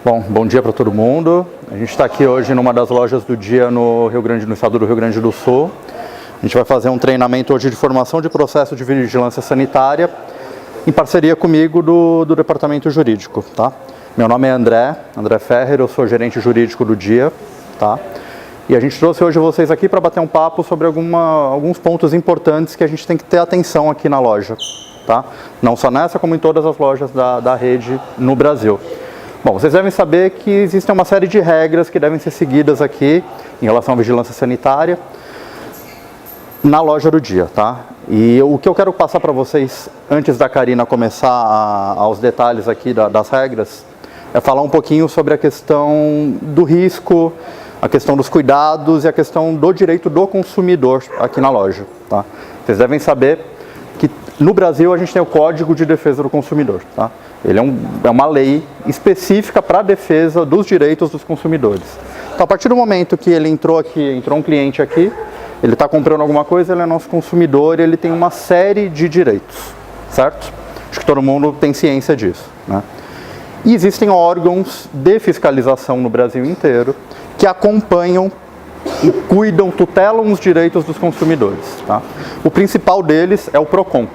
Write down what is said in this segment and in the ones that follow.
Bom dia para todo mundo. A gente está aqui hoje numa das lojas do dia no estado do Rio Grande do Sul. A gente vai fazer um treinamento hoje de formação de processo de vigilância sanitária em parceria comigo do departamento jurídico, tá? Meu nome é André Ferrer, eu sou gerente jurídico do dia, tá? E a gente trouxe hoje vocês aqui para bater um papo sobre alguns pontos importantes que a gente tem que ter atenção aqui na loja, tá? Não só nessa, como em todas as lojas da rede no Brasil. Bom, vocês devem saber que existem uma série de regras que devem ser seguidas aqui em relação à vigilância sanitária na loja do dia, tá? E o que eu quero passar para vocês, antes da Karina começar aos detalhes aqui das regras, é falar um pouquinho sobre a questão do risco, a questão dos cuidados e a questão do direito do consumidor aqui na loja, tá? Vocês devem saber que no Brasil a gente tem o Código de Defesa do Consumidor, tá? Ele é uma lei específica para a defesa dos direitos dos consumidores. Então, a partir do momento que ele entrou um cliente aqui, ele está comprando alguma coisa, ele é nosso consumidor e ele tem uma série de direitos, certo? Acho que todo mundo tem ciência disso, né? E existem órgãos de fiscalização no Brasil inteiro que acompanham e cuidam, tutelam os direitos dos consumidores, tá? O principal deles é o PROCON,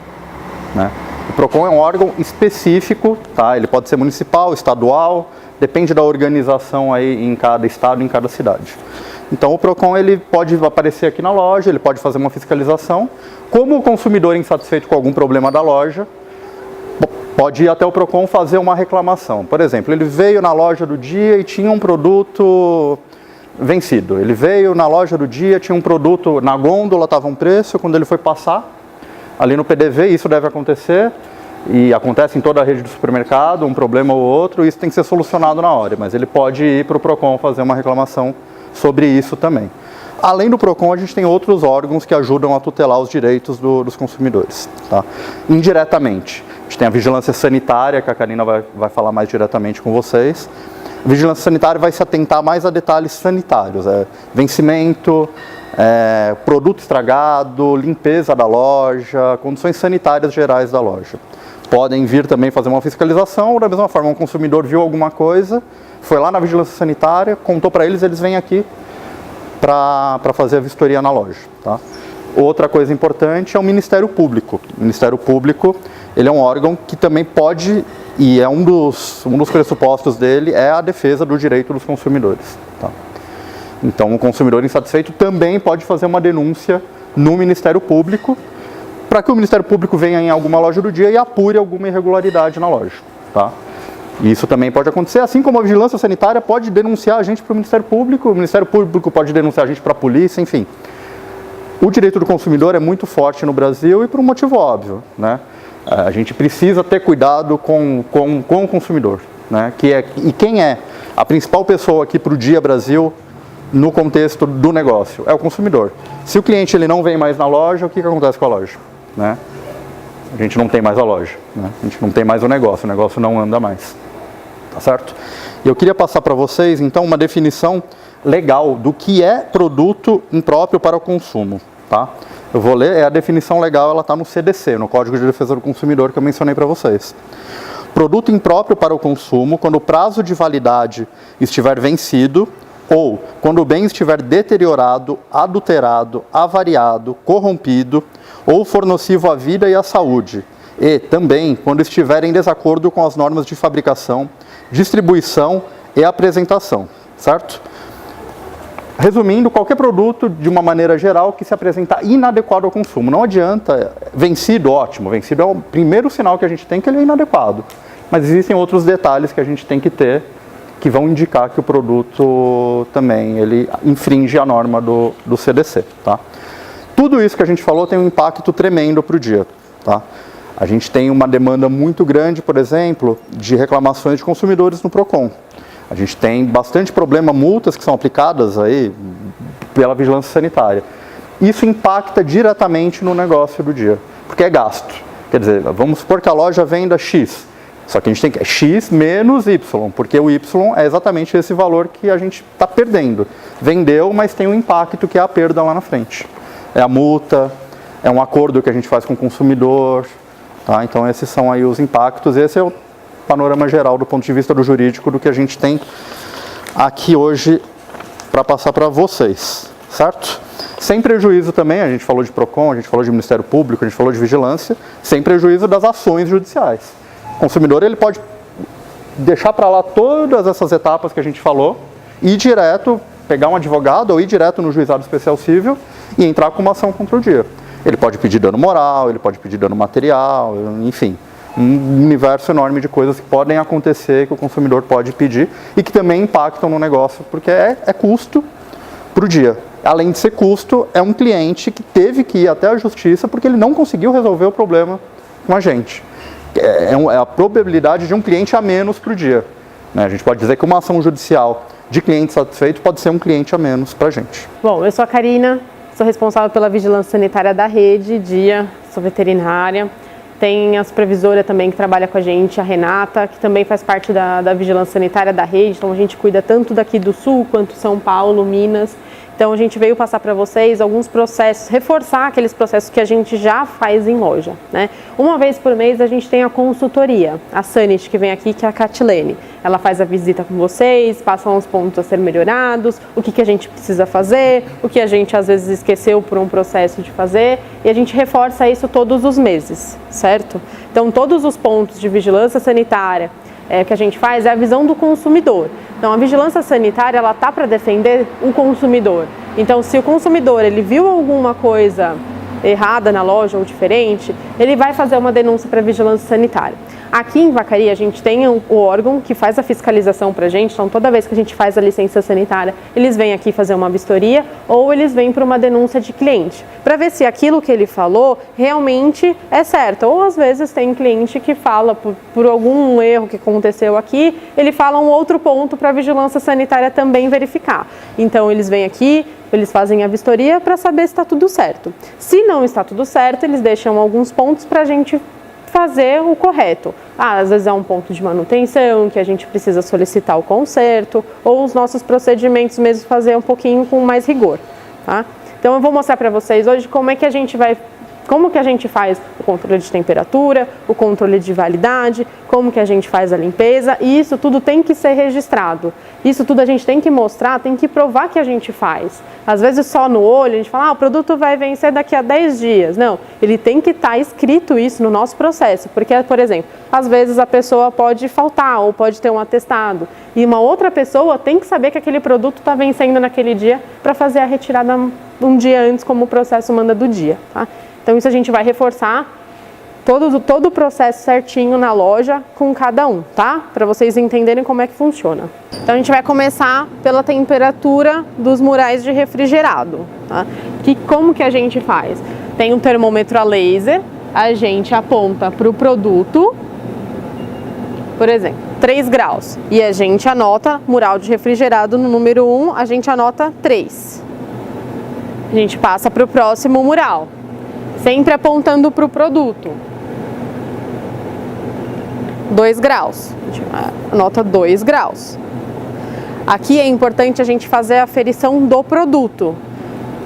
né? O PROCON é um órgão específico, tá? Ele pode ser municipal, estadual, depende da organização aí em cada estado, em cada cidade. Então o PROCON ele pode aparecer aqui na loja, ele pode fazer uma fiscalização. Como o consumidor insatisfeito com algum problema da loja, pode ir até o PROCON fazer uma reclamação. Por exemplo, ele veio na loja do dia e tinha um produto vencido. Ele veio na loja do dia, tinha um produto, na gôndola estava um preço, quando ele foi passar ali no PDV, isso deve acontecer, e acontece em toda a rede do supermercado, um problema ou outro, isso tem que ser solucionado na hora, mas ele pode ir para o PROCON fazer uma reclamação sobre isso também. Além do PROCON, a gente tem outros órgãos que ajudam a tutelar os direitos dos consumidores, tá? Indiretamente. A gente tem a vigilância sanitária, que a Karina vai falar mais diretamente com vocês. A vigilância sanitária vai se atentar mais a detalhes sanitários, vencimento, produto estragado, limpeza da loja, condições sanitárias gerais da loja. Podem vir também fazer uma fiscalização, ou da mesma forma, um consumidor viu alguma coisa, foi lá na vigilância sanitária, contou para eles vêm aqui para fazer a vistoria na loja, tá? Outra coisa importante é o Ministério Público. O Ministério Público, ele é um órgão que também pode, e é um dos pressupostos dele, é a defesa do direito dos consumidores, tá? Então, o consumidor insatisfeito também pode fazer uma denúncia no Ministério Público, para que o Ministério Público venha em alguma loja do dia e apure alguma irregularidade na loja, tá? Isso também pode acontecer, assim como a vigilância sanitária pode denunciar a gente para o Ministério Público pode denunciar a gente para a polícia, enfim. O direito do consumidor é muito forte no Brasil e por um motivo óbvio, né? A gente precisa ter cuidado com o consumidor, né? E quem é a principal pessoa aqui para o Dia Brasil no contexto do negócio? É o consumidor. Se o cliente ele não vem mais na loja, o que acontece com a loja, né? A gente não tem mais a loja, né? A gente não tem mais o negócio não anda mais, tá certo? E eu queria passar para vocês, então, uma definição legal do que é produto impróprio para o consumo, tá? Eu vou ler, a definição legal, ela está no CDC, no Código de Defesa do Consumidor, que eu mencionei para vocês. Produto impróprio para o consumo quando o prazo de validade estiver vencido ou quando o bem estiver deteriorado, adulterado, avariado, corrompido ou for nocivo à vida e à saúde, e também quando estiver em desacordo com as normas de fabricação, distribuição e apresentação, certo? Resumindo, qualquer produto, de uma maneira geral, que se apresenta inadequado ao consumo. Não adianta, vencido, ótimo, vencido é o primeiro sinal que a gente tem que ele é inadequado. Mas existem outros detalhes que a gente tem que ter, que vão indicar que o produto também, ele infringe a norma do CDC, tá? Tudo isso que a gente falou tem um impacto tremendo para o dia, tá? A gente tem uma demanda muito grande, por exemplo, de reclamações de consumidores no PROCON. A gente tem bastante problema, multas que são aplicadas aí pela vigilância sanitária. Isso impacta diretamente no negócio do dia, porque é gasto. Quer dizer, vamos supor que a loja venda X, só que a gente tem que X menos Y, porque o Y é exatamente esse valor que a gente está perdendo. Vendeu, mas tem um impacto que é a perda lá na frente. É a multa, é um acordo que a gente faz com o consumidor, tá? Então esses são aí os impactos, esse é panorama geral do ponto de vista do jurídico do que a gente tem aqui hoje para passar para vocês, certo? Sem prejuízo também, a gente falou de PROCON, a gente falou de Ministério Público, a gente falou de vigilância, sem prejuízo das ações judiciais. O consumidor ele pode deixar para lá todas essas etapas que a gente falou, ir direto, pegar um advogado ou ir direto no juizado especial civil e entrar com uma ação contra o dia. Ele pode pedir dano moral, ele pode pedir dano material, enfim, um universo enorme de coisas que podem acontecer, que o consumidor pode pedir e que também impactam no negócio, porque é custo para o dia. Além de ser custo, é um cliente que teve que ir até a justiça porque ele não conseguiu resolver o problema com a gente. É a probabilidade de um cliente a menos para o dia. A gente pode dizer que uma ação judicial de cliente satisfeito pode ser um cliente a menos para a gente. Bom, eu sou a Karina, sou responsável pela vigilância sanitária da rede, DIA, sou veterinária. Tem a supervisora também que trabalha com a gente, a Renata, que também faz parte da vigilância sanitária da rede. Então a gente cuida tanto daqui do Sul quanto São Paulo, Minas. Então a gente veio passar para vocês alguns processos, reforçar aqueles processos que a gente já faz em loja, né? Uma vez por mês a gente tem a consultoria, a Sanit que vem aqui, que é a Catilene. Ela faz a visita com vocês, passa uns pontos a ser melhorados, o que a gente precisa fazer, o que a gente às vezes esqueceu por um processo de fazer, e a gente reforça isso todos os meses, certo? Então todos os pontos de vigilância sanitária que a gente faz é a visão do consumidor. Então, a vigilância sanitária, ela tá para defender o consumidor. Então, se o consumidor ele viu alguma coisa errada na loja ou diferente, ele vai fazer uma denúncia para a vigilância sanitária. Aqui em Vacaria, a gente tem o órgão que faz a fiscalização para a gente, então toda vez que a gente faz a licença sanitária, eles vêm aqui fazer uma vistoria ou eles vêm para uma denúncia de cliente, para ver se aquilo que ele falou realmente é certo. Ou às vezes tem cliente que fala, por algum erro que aconteceu aqui, ele fala um outro ponto para a vigilância sanitária também verificar. Então eles vêm aqui, eles fazem a vistoria para saber se está tudo certo. Se não está tudo certo, eles deixam alguns pontos para a gente fazer o correto. Às vezes é um ponto de manutenção, que a gente precisa solicitar o conserto, ou os nossos procedimentos mesmo fazer um pouquinho com mais rigor, tá? Então eu vou mostrar para vocês hoje como que a gente faz o controle de temperatura, o controle de validade, como que a gente faz a limpeza, e isso tudo tem que ser registrado. Isso tudo a gente tem que mostrar, tem que provar que a gente faz. Às vezes só no olho a gente fala, o produto vai vencer daqui a 10 dias. Não, ele tem que estar escrito isso no nosso processo, porque, por exemplo, às vezes a pessoa pode faltar ou pode ter um atestado, e uma outra pessoa tem que saber que aquele produto está vencendo naquele dia para fazer a retirada um dia antes, como o processo manda do dia, tá? Então isso a gente vai reforçar todo o processo certinho na loja com cada um, tá? Para vocês entenderem como é que funciona. Então a gente vai começar pela temperatura dos murais de refrigerado, tá? Como que a gente faz? Tem um termômetro a laser, a gente aponta para o produto, por exemplo, 3 graus, e a gente anota mural de refrigerado no número 1, a gente anota 3. A gente passa para o próximo mural, sempre apontando para o produto. 2 graus, a gente anota 2 graus. Aqui é importante a gente fazer a aferição do produto,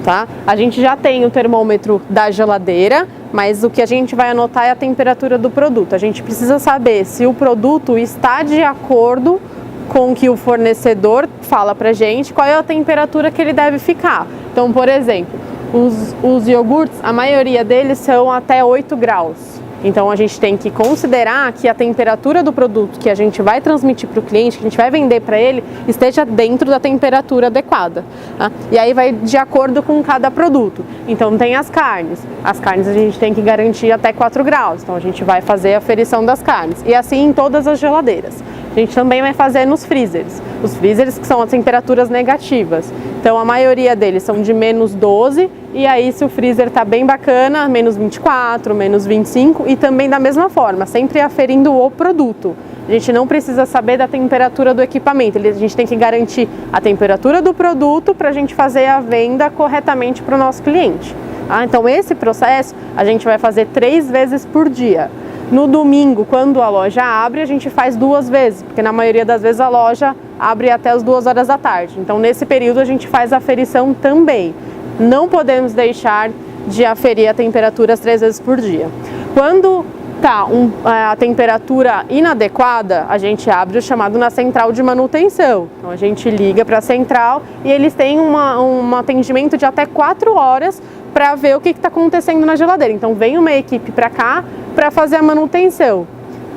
tá? A gente já tem o termômetro da geladeira, mas o que a gente vai anotar é a temperatura do produto. A gente precisa saber se o produto está de acordo com o que o fornecedor fala pra gente, qual é a temperatura que ele deve ficar. Então, por exemplo, os iogurtes, a maioria deles são até 8 graus. Então a gente tem que considerar que a temperatura do produto que a gente vai transmitir para o cliente, que a gente vai vender para ele, esteja dentro da temperatura adequada, tá? E aí vai de acordo com cada produto. Então tem as carnes a gente tem que garantir até 4 graus, então a gente vai fazer a aferição das carnes. E assim em todas as geladeiras. A gente também vai fazer nos freezers. Os freezers que são as temperaturas negativas. Então a maioria deles são de menos 12, e aí se o freezer está bem bacana, menos 24, menos 25, e também da mesma forma, sempre aferindo o produto. A gente não precisa saber da temperatura do equipamento, a gente tem que garantir a temperatura do produto para a gente fazer a venda corretamente para o nosso cliente. Então esse processo a gente vai fazer 3 vezes por dia. No domingo, quando a loja abre, a gente faz 2 vezes, porque na maioria das vezes a loja abre até as 2 horas da tarde. Então, nesse período, a gente faz a aferição também. Não podemos deixar de aferir a temperatura as 3 vezes por dia. Quando tá a temperatura inadequada, a gente abre o chamado na central de manutenção. Então a gente liga para a central e eles têm um atendimento de até 4 horas para ver o que está acontecendo na geladeira. Então vem uma equipe para cá para fazer a manutenção.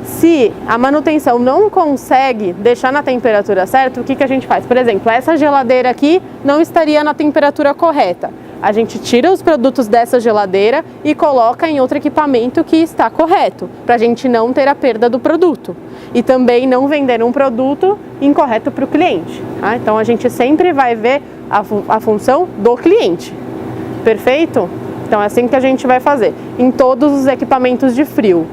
Se a manutenção não consegue deixar na temperatura certa, o que a gente faz? Por exemplo, essa geladeira aqui não estaria na temperatura correta. A gente tira os produtos dessa geladeira e coloca em outro equipamento que está correto, para a gente não ter a perda do produto. E também não vender um produto incorreto para o cliente. Tá? Então a gente sempre vai ver a função do cliente. Perfeito? Então é assim que a gente vai fazer em todos os equipamentos de frio.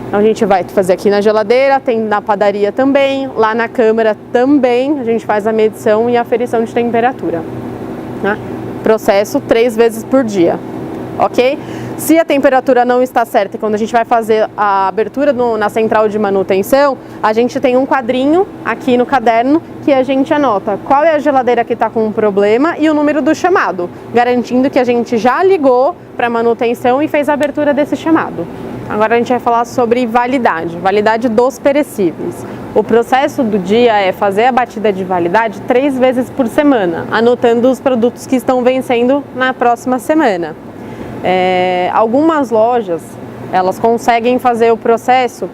Então a gente vai fazer aqui na geladeira, tem na padaria também, lá na câmara também, a gente faz a medição e a aferição de temperatura. Tá? Processo 3 vezes por dia, ok? Se a temperatura não está certa, quando a gente vai fazer a abertura na central de manutenção, a gente tem um quadrinho aqui no caderno que a gente anota qual é a geladeira que está com um problema e o número do chamado, garantindo que a gente já ligou para manutenção e fez a abertura desse chamado. Agora a gente vai falar sobre validade dos perecíveis. O processo do dia é fazer a batida de validade 3 vezes por semana, anotando os produtos que estão vencendo na próxima semana. Algumas lojas, elas conseguem fazer o processo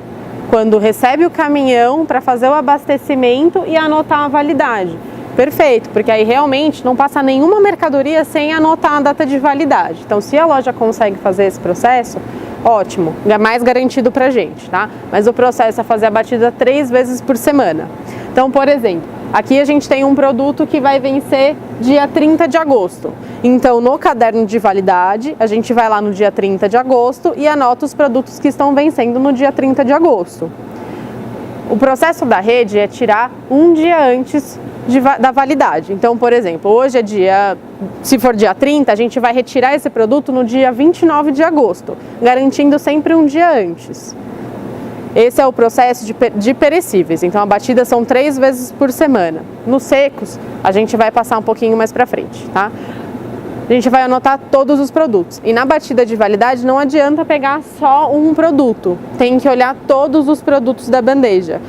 quando recebe o caminhão para fazer o abastecimento e anotar a validade. Perfeito, porque aí realmente não passa nenhuma mercadoria sem anotar a data de validade. Então, se a loja consegue fazer esse processo, ótimo, é mais garantido para a gente, tá? Mas o processo é fazer a batida 3 vezes por semana. Então, por exemplo, aqui a gente tem um produto que vai vencer dia 30 de agosto. Então, no caderno de validade, a gente vai lá no dia 30 de agosto e anota os produtos que estão vencendo no dia 30 de agosto. O processo da rede é tirar um dia antes da validade. Então, por exemplo, hoje é se for dia 30, a gente vai retirar esse produto no dia 29 de agosto, garantindo sempre um dia antes. Esse é o processo de perecíveis. Então, a batida são 3 vezes por semana. Nos secos, a gente vai passar um pouquinho mais para frente, tá? A gente vai anotar todos os produtos. E na batida de validade não adianta pegar só um produto. Tem que olhar todos os produtos da bandeja.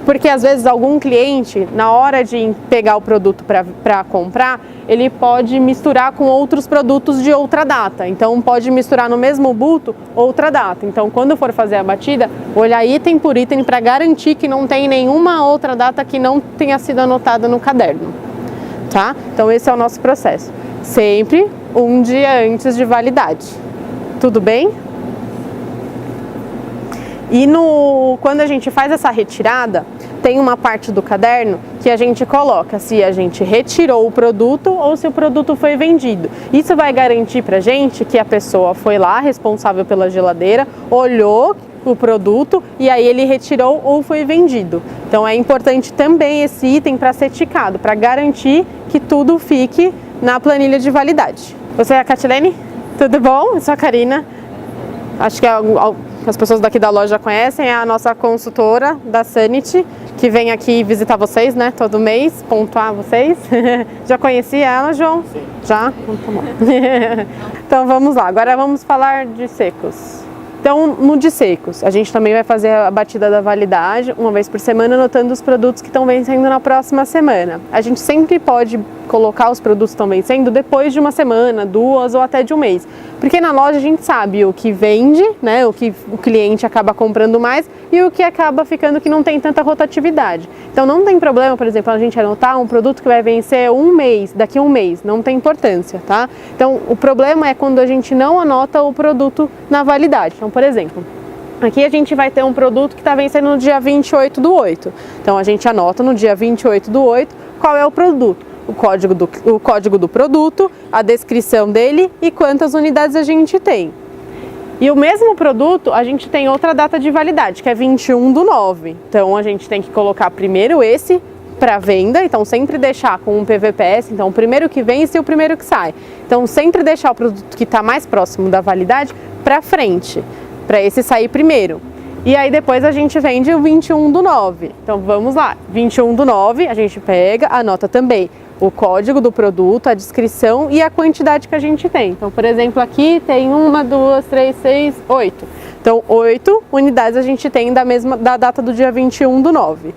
Porque às vezes algum cliente, na hora de pegar o produto para comprar, ele pode misturar com outros produtos de outra data. Então pode misturar no mesmo bulto outra data. Então quando for fazer a batida, olhar item por item para garantir que não tem nenhuma outra data que não tenha sido anotada no caderno. Tá? Então esse é o nosso processo. Sempre um dia antes de validade. Tudo bem? E quando a gente faz essa retirada, tem uma parte do caderno que a gente coloca se a gente retirou o produto ou se o produto foi vendido. Isso vai garantir pra gente que a pessoa foi lá, responsável pela geladeira, olhou o produto e aí ele retirou ou foi vendido. Então é importante também esse item para ser ticado, para garantir que tudo fique na planilha de validade. Você é a Catilene? Tudo bom? Eu sou a Karina. Acho que as pessoas daqui da loja conhecem, é a nossa consultora da Sanity, que vem aqui visitar vocês, né, todo mês, pontuar vocês. Já conhecia ela, João? Sim. Já? Então, tá bom. Então vamos lá, agora vamos falar de secos. Então, no de secos, a gente também vai fazer a batida da validade uma vez por semana, anotando os produtos que estão vencendo na próxima semana. A gente sempre pode colocar os produtos que estão vencendo depois de uma semana, 2 ou até de um mês. Porque na loja a gente sabe o que vende, né, o que o cliente acaba comprando mais e o que acaba ficando que não tem tanta rotatividade. Então não tem problema, por exemplo, a gente anotar um produto que vai vencer daqui a um mês, não tem importância, tá? Então o problema é quando a gente não anota o produto na validade. Então, por exemplo, aqui a gente vai ter um produto que está vencendo no dia 28/8. Então a gente anota no dia 28/8 qual é o produto. O código do produto, a descrição dele e quantas unidades a gente tem. E o mesmo produto, a gente tem outra data de validade, que é 21/9. Então, a gente tem que colocar primeiro esse para venda, então sempre deixar com um PVPS, então o primeiro que vence e o primeiro que sai. Então, sempre deixar o produto que está mais próximo da validade para frente, para esse sair primeiro. E aí depois a gente vende o 21/9. Então, vamos lá. 21/9, a gente pega, anota também o código do produto, a descrição e a quantidade que a gente tem. Então, por exemplo, aqui tem 1, 2, 3, 6, 8. Então, 8 unidades a gente tem da data do dia 21/9.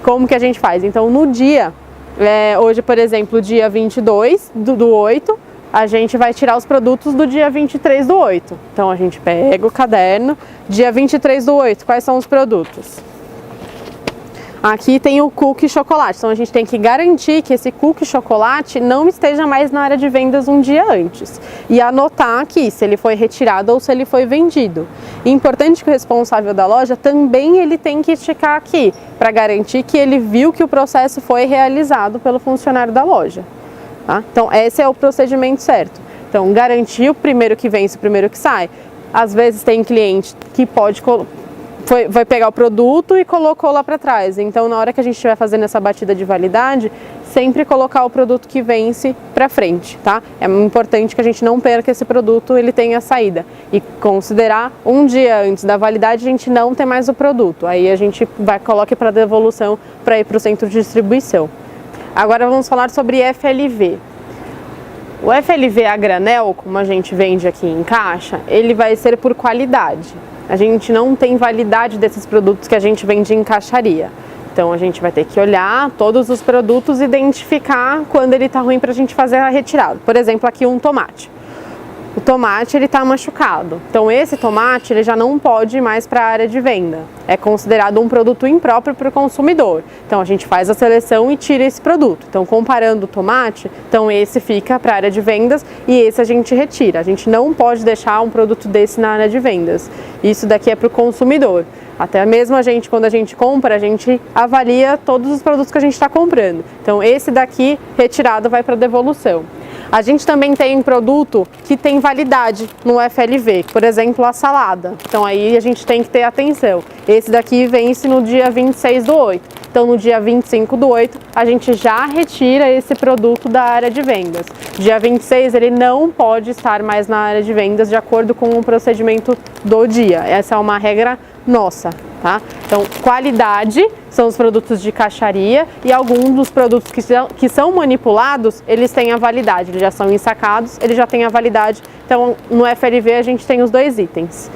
Como que a gente faz? Então, no dia, hoje, por exemplo, dia 22 do 8, a gente vai tirar os produtos do dia 23/8. Então, a gente pega o caderno, dia 23/8, quais são os produtos? Aqui tem o cookie chocolate, então a gente tem que garantir que esse cookie chocolate não esteja mais na área de vendas um dia antes. E anotar aqui se ele foi retirado ou se ele foi vendido. E importante que o responsável da loja também ele tem que checar aqui, para garantir que ele viu que o processo foi realizado pelo funcionário da loja. Tá? Então esse é o procedimento certo. Então garantir o primeiro que vence, o primeiro que sai. Às vezes tem cliente que vai pegar o produto e colocou lá para trás. Então, na hora que a gente estiver fazendo essa batida de validade, sempre colocar o produto que vence para frente, tá? É importante que a gente não perca esse produto, ele tenha saída. E considerar um dia antes da validade, a gente não tem mais o produto. Aí a gente coloca para devolução para ir para o centro de distribuição. Agora vamos falar sobre FLV. O FLV a granel, como a gente vende aqui em caixa, ele vai ser por qualidade. A gente não tem validade desses produtos que a gente vende em caixaria. Então a gente vai ter que olhar todos os produtos e identificar quando ele está ruim para a gente fazer a retirada. Por exemplo, aqui um tomate. O tomate ele está machucado. Então esse tomate ele já não pode ir mais para a área de venda. É considerado um produto impróprio para o consumidor. Então a gente faz a seleção e tira esse produto. Então comparando o tomate, então esse fica para a área de vendas e esse a gente retira. A gente não pode deixar um produto desse na área de vendas. Isso daqui é para o consumidor. Até mesmo quando a gente compra, a gente avalia todos os produtos que a gente está comprando. Então esse daqui retirado vai para devolução. A gente também tem um produto que tem validade no FLV, por exemplo, a salada. Então aí a gente tem que ter atenção. Esse daqui vence no dia 26/8. Então no dia 25/8 a gente já retira esse produto da área de vendas. Dia 26 ele não pode estar mais na área de vendas de acordo com o procedimento do dia. Essa é uma regra nossa, tá? Então, qualidade são os produtos de caixaria e alguns dos produtos que são manipulados, eles têm a validade, eles já são ensacados, eles já têm a validade. Então, no FLV a gente tem os dois itens.